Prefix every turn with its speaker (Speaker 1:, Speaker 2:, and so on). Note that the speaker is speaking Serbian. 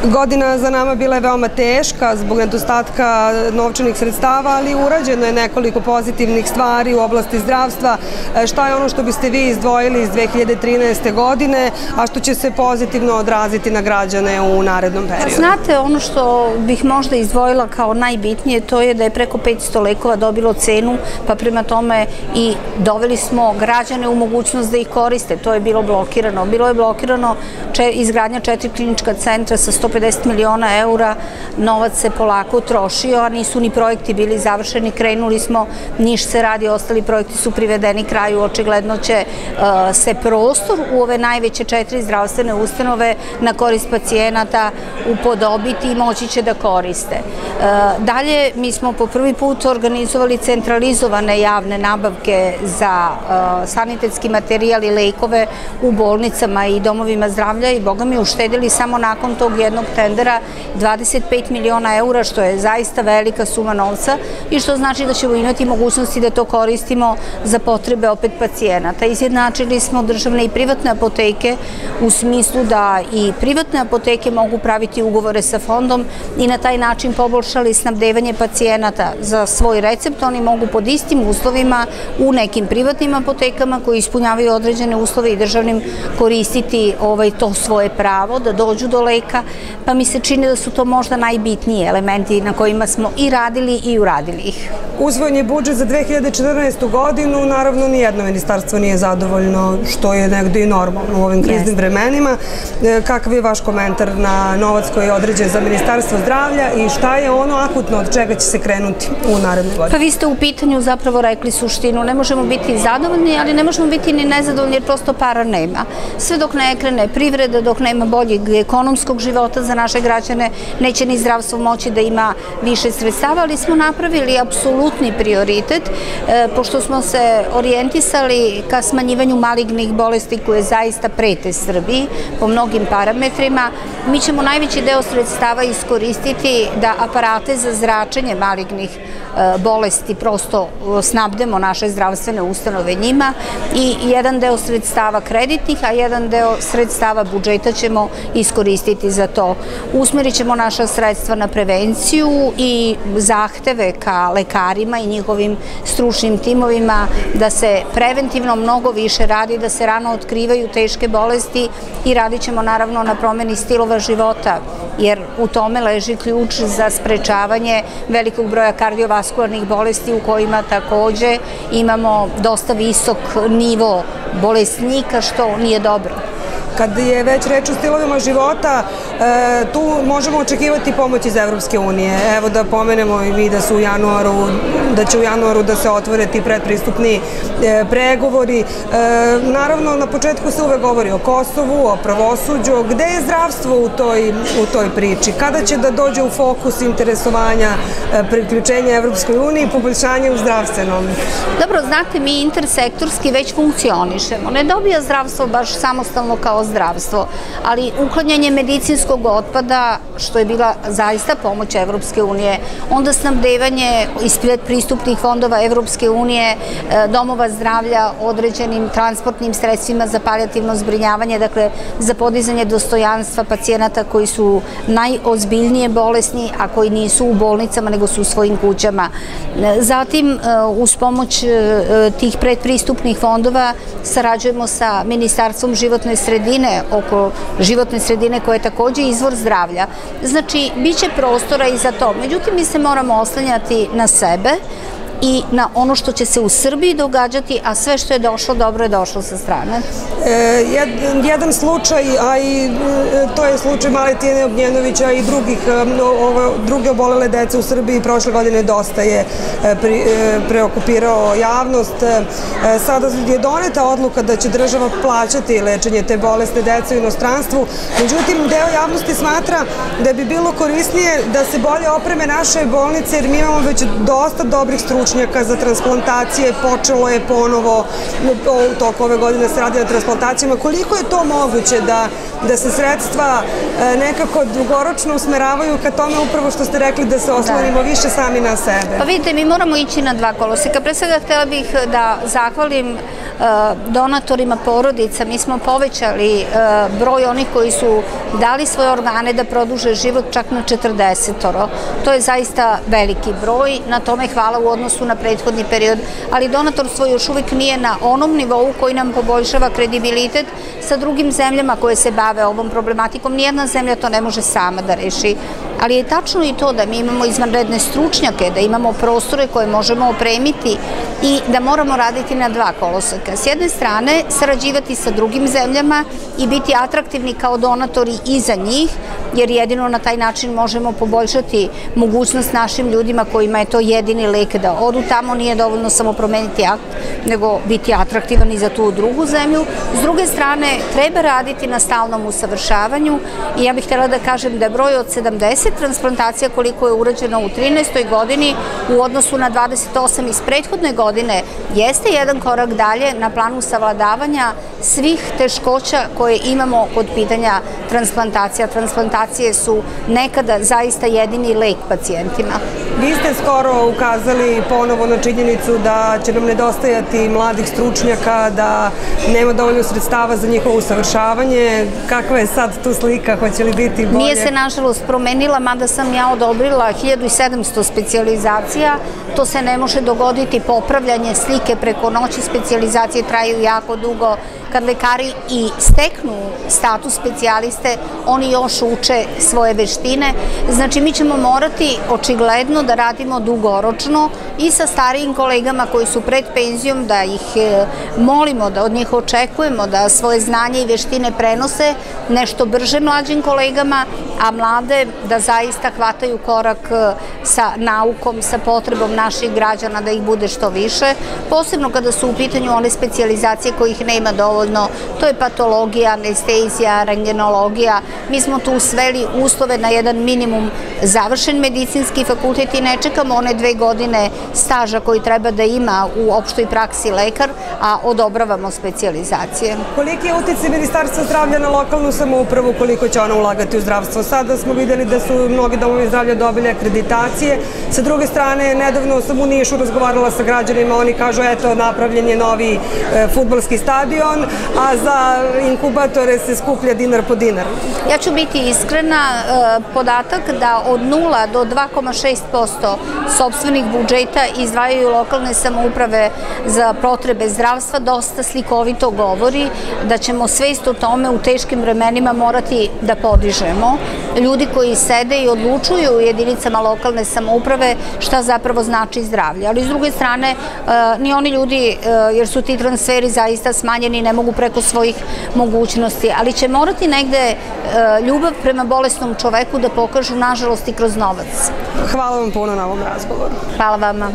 Speaker 1: Godina za nama bila je veoma teška zbog nedostatka novčanih sredstava, ali urađeno je nekoliko pozitivnih stvari u oblasti zdravstva. Šta je ono što biste vi izdvojili iz 2013. godine, a što će se pozitivno odraziti na građane u narednom periodu?
Speaker 2: Znate, ono što bih možda izdvojila kao najbitnije, to je da je preko 500 lekova dobilo cenu, pa prema tome i doveli smo građane u mogućnost da ih koriste. To je bilo blokirano. Bilo je blokirano izgradnja 4 klinička centra sa 150 miliona eura. Novac se polako trošio, a nisu ni projekti bili završeni. Krenuli smo, Niš se radi, ostali projekti su privedeni kraju. Očigledno će se prostor u ove najveće 4 zdravstvene ustanove na korist pacijenata upodobiti i moći će da koriste. Dalje, mi smo po prvi put organizovali centralizovane javne nabavke za sanitetski materijal i lekove u bolnicama i domovima zdravlja i boga mi uštedili samo nakon tog jednog tendera 25 miliona eura, što je zaista velika suma novca i što znači da ćemo imati mogućnosti da to koristimo za potrebe opet pacijenata. Izjednačili smo državne i privatne apoteke u smislu da i privatne apoteke mogu praviti ugovore sa fondom i na taj način poboljšali snabdevanje pacijenata za svoj recept. Oni mogu pod istim uslovima u nekim privatnim apotekama koji ispunjavaju određene uslove i državnim koristiti to svoje pravo da dođu do leka, pa mi se čini da su to možda najbitniji elementi na kojima smo i radili i uradili ih.
Speaker 1: Usvojen je budžet za 2014. godinu, naravno nijedno ministarstvo nije zadovoljno, što je negde i normalno u ovim kriznim vremenima. Kakav je vaš komentar na novac koji je određen za Ministarstvo zdravlja i šta je ono akutno od čega će se krenuti u narednoj godini?
Speaker 2: Pa vi ste u pitanju zapravo rekli suštinu. Ne možemo biti zadovoljni, ali ne možemo biti ni nezadovoljni jer prosto para nema. Sve dok ne krene privreda, dok nema boljeg ekonomskog života za naše građane, neće ni zdravstvo moći da ima više sredstava, ali smo napravili apsolutni prioritet, pošto smo se orijentisali ka smanjivanju malignih bolesti koje zaista prete Srbiji po mnogim parametrima. Mi ćemo najveći deo sredstava iskoristiti da aparate za zračenje malignih bolesti prosto snabdemo naše zdravstvene ustanove njima i jedan deo sredstava kreditnih, a jedan deo sredstava budžeta ćemo iskoristiti za to. Usmerit ćemo naša sredstva na prevenciju i zahteve ka lekarima i njihovim stručnim timovima da se preventivno mnogo više radi, da se rano otkrivaju teške bolesti i radit ćemo naravno na promeni stilova života, jer u tome leži ključ za sprečavanje velikog broja kardiovaskularnih bolesti u kojima takođe imamo dosta visok nivo bolesnika, što nije dobro.
Speaker 1: Kad je već reč o stilovima života, tu možemo očekivati pomoć iz Evropske unije. Evo da pomenemo i mi da će u januaru da se otvore ti predpristupni pregovori. Naravno, na početku se uvek govori o Kosovu, o pravosuđu. Gde je zdravstvo u toj priči? Kada će da dođe u fokus interesovanja priključenja Evropskoj uniji i poboljšanje u zdravstvenom?
Speaker 2: Dobro, znate, mi intersektorski već funkcionišemo. Ne dobija zdravstvo baš samostalno kao zdravstvo, ali uklanjanje medicinskog otpada, što je bila zaista pomoć Evropske unije, onda snabdevanje iz pristupnih fondova Evropske unije, domova zdravlja određenim transportnim sredstvima za palijativno zbrinjavanje, dakle za podizanje dostojanstva pacijenata koji su najozbiljnije bolesni, a koji nisu u bolnicama nego su u svojim kućama. Zatim, uz pomoć tih predpristupnih fondova sarađujemo sa Ministarstvom životne sredine oko životne sredine koja je takođe izvor zdravlja. Znači, bit će prostora i za to. Međutim, mi se moramo oslanjati na sebe i na ono što će se u Srbiji događati, a sve što je došlo, dobro je došlo sa strane.
Speaker 1: Jedan slučaj, a i to je slučaj Maletine Ognjenovića i druge obolele dece u Srbiji prošle godine dosta je preokupirao javnost. Sada je doneta odluka da će država plaćati lečenje te bolesne dece u inostranstvu. Međutim, deo javnosti smatra da bi bilo korisnije da se bolje opreme naše bolnice, jer mi imamo već dosta dobrih stručnjaka stručnjaka za transplantacije, počelo je ponovo u toku ove godine se radi na transplantacijama. Koliko je to moguće da se sredstva nekako dugoročno usmeravaju ka tome upravo što ste rekli da se oslonimo više sami na sebe?
Speaker 2: Pa vidite, mi moramo ići na dva koloseka. Pre svega htjela bih da zahvalim donatorima porodica. Mi smo povećali broj onih koji su dali svoje organe da produže život čak na 40. To je zaista veliki broj. Na tome hvala u odnosu na prethodni period. Ali donatorstvo još uvijek nije na onom nivou koji nam poboljšava kredibilitet sa drugim zemljama koje se bave ovom problematikom. Nijedna zemlja to ne može sama da reši. Ali je tačno i to da mi imamo izvanredne stručnjake, da imamo prostore koje možemo opremiti i da moramo raditi na dva koloseka. S jedne strane, sarađivati sa drugim zemljama i biti atraktivni kao donatori i za njih, jer jedino na taj način možemo poboljšati mogućnost našim ljudima kojima je to jedini lek da odu tamo. Nije dovoljno samo promeniti akt, nego biti atraktivan i za tu drugu zemlju. S druge strane, treba raditi na stalnom usavršavanju i ja bih htjela da kažem da je broj od 70 transplantacija koliko je urađeno u 13. godini u odnosu na 28 iz prethodne godine jeste jedan korak dalje na planu savladavanja svih teškoća koje imamo kod pitanja transplantacija. Transplantacije su nekada zaista jedini lek pacijentima.
Speaker 1: Vi ste skoro ukazali ponovo na činjenicu da će nam nedostajati mladih stručnjaka, da nema dovoljno sredstava za njihovo usavršavanje. Kakva je sad tu slika? Hoće li biti bolje?
Speaker 2: Nije se nažalost promenila, mada sam ja odobrila 1700 specijalizacija. To se ne može dogoditi, popravljanje slike preko noći, specijalizacije traju jako dugo. Kad lekari i steknu status specijaliste, oni još uče svoje veštine. Znači, mi ćemo morati očigledno da radimo dugoročno i sa starijim kolegama koji su pred penzijom, da ih molimo, da od njih očekujemo da svoje znanje i veštine prenose nešto brže mlađim kolegama, a mlade da zaista hvataju korak sa naukom, sa potrebom naših građana da ih bude što više, posebno kada su u pitanju one specijalizacije kojih nema dovoljno. To je patologija, anestezija, rengenologija. Mi smo tu sveli uslove na jedan minimum, završen medicinski fakultet i ne čekamo one 2 godine staža koji treba da ima u opštoj praksi lekar, a odobravamo specijalizacije.
Speaker 1: Koliki je uticaj Ministarstva zdravlja na lokalnu samoupravu, koliko će ona ulagati u zdravstvo? Sada smo videli da su mnogi domovi zdravlja dobili akreditacije. Sa druge strane, nedavno sam u Nišu razgovarala sa građanima, oni kažu eto napravljen je novi fudbalski stadion, a za inkubatore se skuplja dinar po dinar.
Speaker 2: Ja ću biti iskrena, podatak da od 0 do 2,6% sopstvenih budžeta izdvajaju lokalne samouprave za potrebe zdravstva dosta slikovito govori da ćemo svest o tome u teškim vremenima morati da podižemo. Ljudi koji sede i odlučuju u jedinicama lokalne samouprave šta zapravo znači zdravlje. Ali s druge strane, ni oni ljudi, jer su ti transferi zaista smanjeni, ne mogu preko svojih mogućnosti, ali će morati negde ljubav prema bolesnom čoveku da pokažu, nažalost, i kroz novac.
Speaker 1: Hvala vam puno na ovom razgovoru.
Speaker 2: Hvala vama.